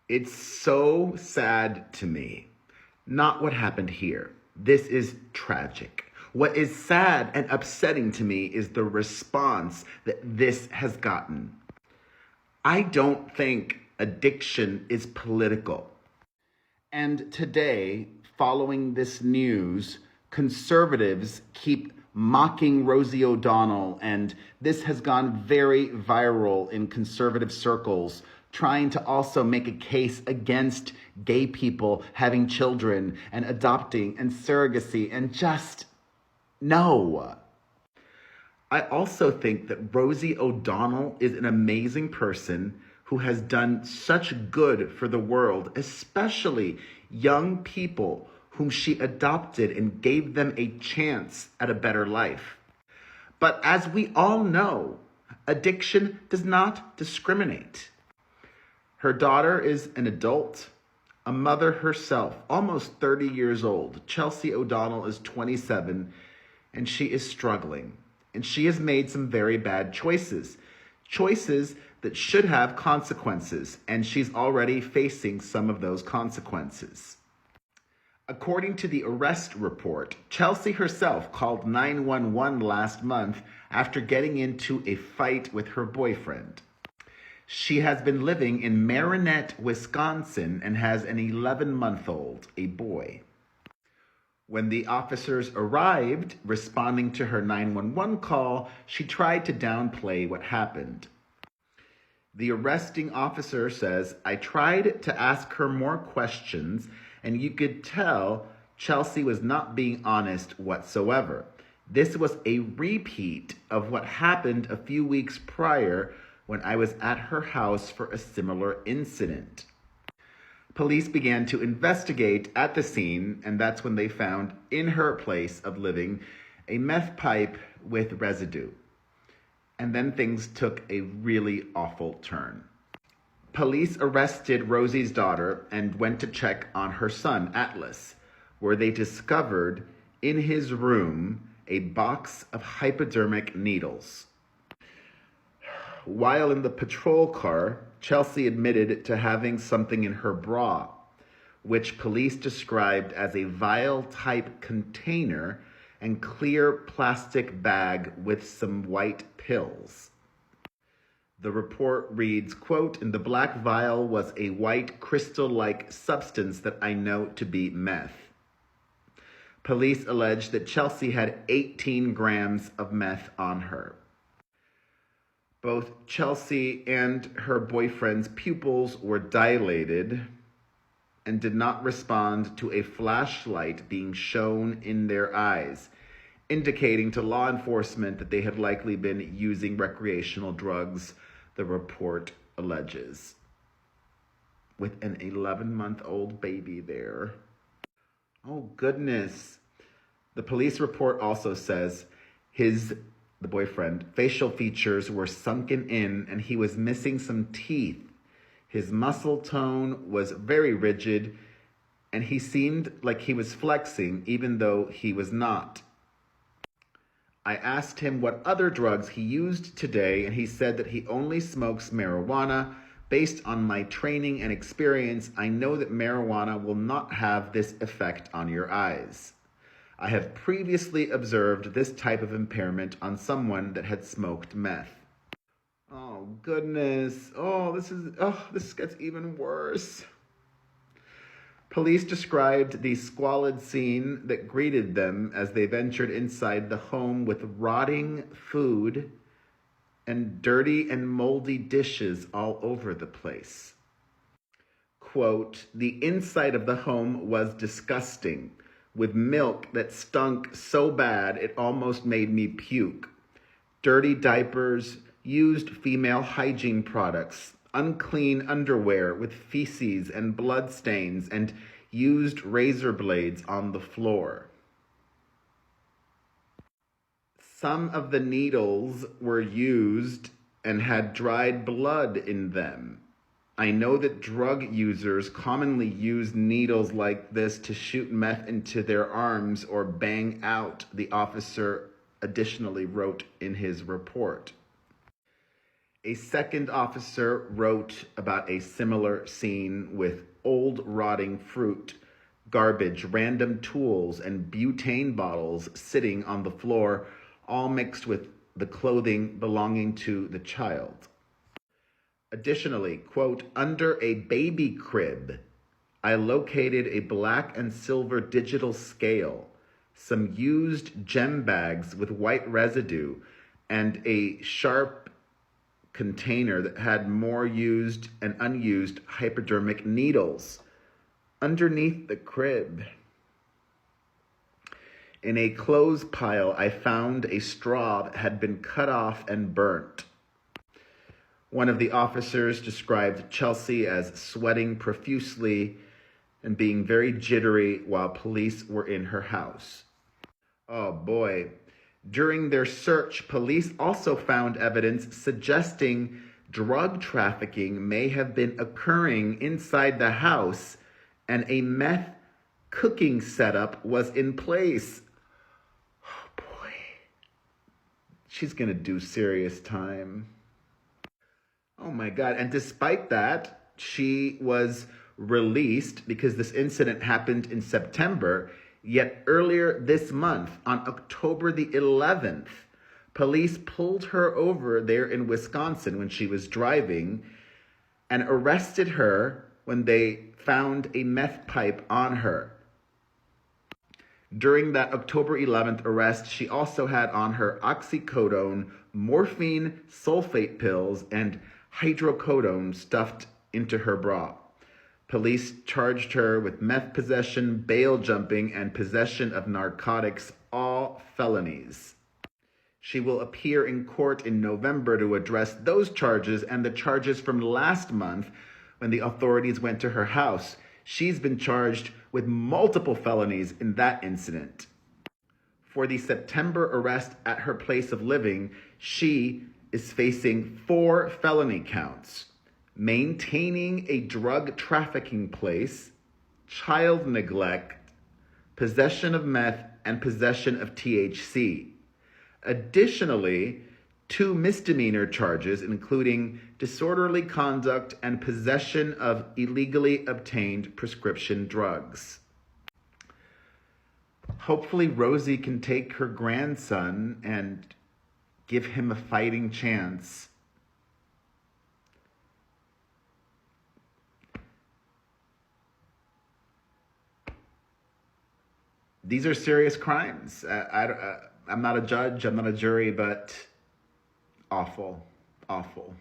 It's so sad to me. Not what happened here. This is tragic. What is sad and upsetting to me is the response that this has gotten. I don't think addiction is political. And today, following this news, conservatives keep mocking Rosie O'Donnell, and this has gone very viral in conservative circles, trying to also make a case against gay people having children and adopting and surrogacy, and just no. I also think that Rosie O'Donnell is an amazing person who has done such good for the world, especially young people whom she adopted and gave them a chance at a better life. But as we all know, addiction does not discriminate. Her daughter is an adult, a mother herself, almost 30 years old. Chelsea O'Donnell is 27, and she is struggling. And she has made some very bad choices that should have consequences, and she's already facing some of those consequences. According to the arrest report, Chelsea herself called 911 last month after getting into a fight with her boyfriend. She has been living in Marinette, Wisconsin, and has an 11-month-old, a boy. When the officers arrived, responding to her 911 call, she tried to downplay what happened. The arresting officer says, "I tried to ask her more questions, and you could tell Chelsea was not being honest whatsoever. This was a repeat of what happened a few weeks prior when I was at her house for a similar incident." Police began to investigate at the scene, and that's when they found in her place of living a meth pipe with residue. And then things took a really awful turn. Police arrested Rosie's daughter and went to check on her son, Atlas, where they discovered in his room a box of hypodermic needles. While in the patrol car, Chelsea admitted to having something in her bra, which police described as a vial-type container and clear plastic bag with some white pills. The report reads, quote, "In the black vial was a white crystal-like substance that I know to be meth." Police alleged that Chelsea had 18 grams of meth on her. Both Chelsea and her boyfriend's pupils were dilated and did not respond to a flashlight being shown in their eyes, indicating to law enforcement that they had likely been using recreational drugs, the report alleges. With an 11-month-old baby there. Oh, goodness. The police report also says the boyfriend, facial features were sunken in and he was missing some teeth. His muscle tone was very rigid and he seemed like he was flexing even though he was not. I asked him what other drugs he used today, and he said that he only smokes marijuana. Based on my training and experience, I know that marijuana will not have this effect on your eyes. I have previously observed this type of impairment on someone that had smoked meth. Oh, goodness. This gets even worse. Police described the squalid scene that greeted them as they ventured inside the home with rotting food and dirty and moldy dishes all over the place. Quote, "The inside of the home was disgusting, with milk that stunk so bad it almost made me puke. Dirty diapers, used female hygiene products, unclean underwear with feces and blood stains, and used razor blades on the floor. Some of the needles were used and had dried blood in them. I know that drug users commonly use needles like this to shoot meth into their arms or bang out," the officer additionally wrote in his report. A second officer wrote about a similar scene with old rotting fruit, garbage, random tools, and butane bottles sitting on the floor, all mixed with the clothing belonging to the child. Additionally, quote, under a baby crib, I located a black and silver digital scale, some used gem bags with white residue, and a sharp container that had more used and unused hypodermic needles underneath the crib. In a clothes pile, I found a straw that had been cut off and burnt. One of the officers described Chelsea as sweating profusely and being very jittery while police were in her house. Oh boy. During their search, police also found evidence suggesting drug trafficking may have been occurring inside the house and a meth cooking setup was in place. Oh boy. She's gonna do serious time. Oh my God. And despite that, she was released because this incident happened in September. Yet earlier this month, on October the 11th, police pulled her over there in Wisconsin when she was driving and arrested her when they found a meth pipe on her. During that October 11th arrest, she also had on her oxycodone, morphine sulfate pills, and hydrocodone stuffed into her bra. Police charged her with meth possession, bail jumping, and possession of narcotics, all felonies. She will appear in court in November to address those charges and the charges from last month when the authorities went to her house. She's been charged with multiple felonies in that incident. For the September arrest at her place of living, she is facing 4 felony counts: maintaining a drug trafficking place, child neglect, possession of meth, and possession of THC. Additionally, 2 misdemeanor charges, including disorderly conduct and possession of illegally obtained prescription drugs. Hopefully, Rosie can take her grandson and give him a fighting chance. These are serious crimes. I'm not a judge, I'm not a jury, but awful, awful.